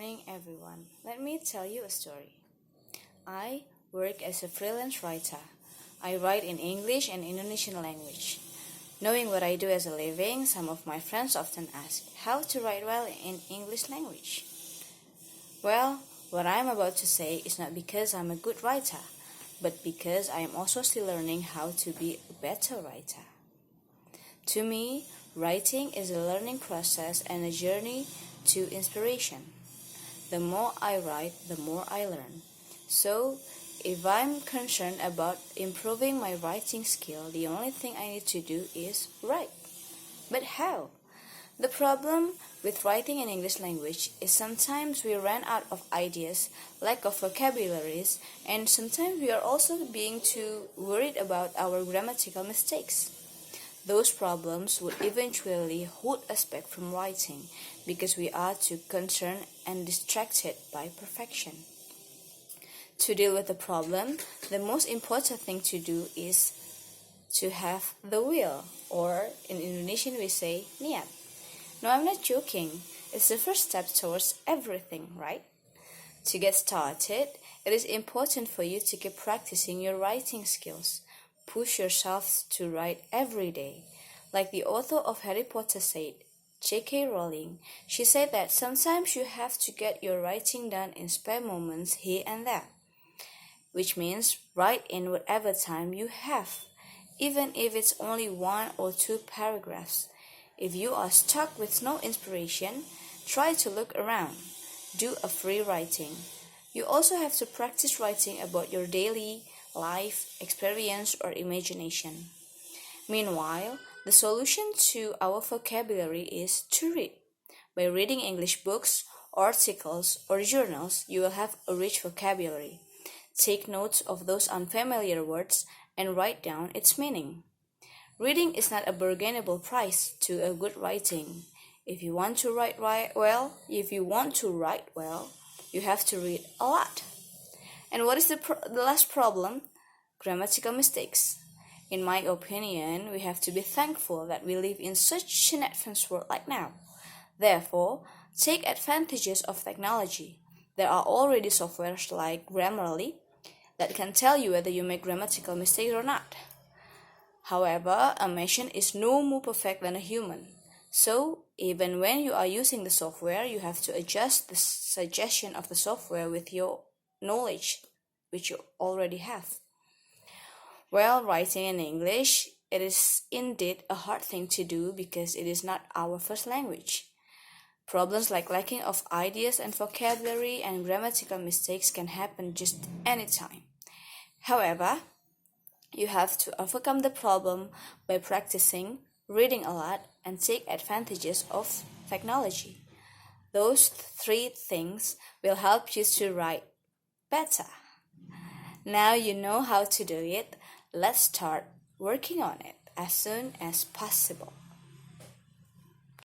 morning, everyone. Let me tell you a story. I work as a freelance writer. I write in English and Indonesian language. Knowing what I do as a living, some of my friends often ask how to write well in English language. Well, what I'm about to say is not because I'm a good writer, but because I am also still learning how to be a better writer. To me, writing is a learning process and a journey to inspiration. The more I write, the more I learn. So, if I'm concerned about improving my writing skill, the only thing I need to do is write. But how? The problem with writing in English language is sometimes we run out of ideas, lack of vocabularies, and sometimes we are also being too worried about our grammatical mistakes. Those problems would eventually hold us back from writing because we are too concerned and distracted by perfection. To deal with the problem, the most important thing to do is to have the will, or in Indonesian we say niat. No, I'm not joking. It's the first step towards everything, right? To get started, it is important for you to keep practicing your writing skills. Push yourself to write every day. Like the author of Harry Potter said, J.K. Rowling, she said that sometimes you have to get your writing done in spare moments here and there. Which means write in whatever time you have, even if it's only 1 or 2 paragraphs. If you are stuck with no inspiration, try to look around. Do a free writing. You also have to practice writing about your daily life, experience, or imagination. Meanwhile, the solution to our vocabulary is to read. By reading English books, articles, or journals, you will have a rich vocabulary. Take notes of those unfamiliar words and write down its meaning. Reading is not a bargainable price to a good writing. If you want to write well, you have to read a lot. And what is the last problem? Grammatical mistakes. In my opinion, we have to be thankful that we live in such an advanced world like now. Therefore, take advantages of technology. There are already softwares like Grammarly that can tell you whether you make grammatical mistakes or not. However, a machine is no more perfect than a human. So, even when you are using the software, you have to adjust the suggestion of the software with your knowledge, which you already have. Well, writing in English, it is indeed a hard thing to do because it is not our first language. Problems like lacking of ideas and vocabulary and grammatical mistakes can happen just anytime. However, you have to overcome the problem by practicing, reading a lot, and take advantages of technology. Those 3 things will help you to write better. Now you know how to do it. Let's start working on it as soon as possible.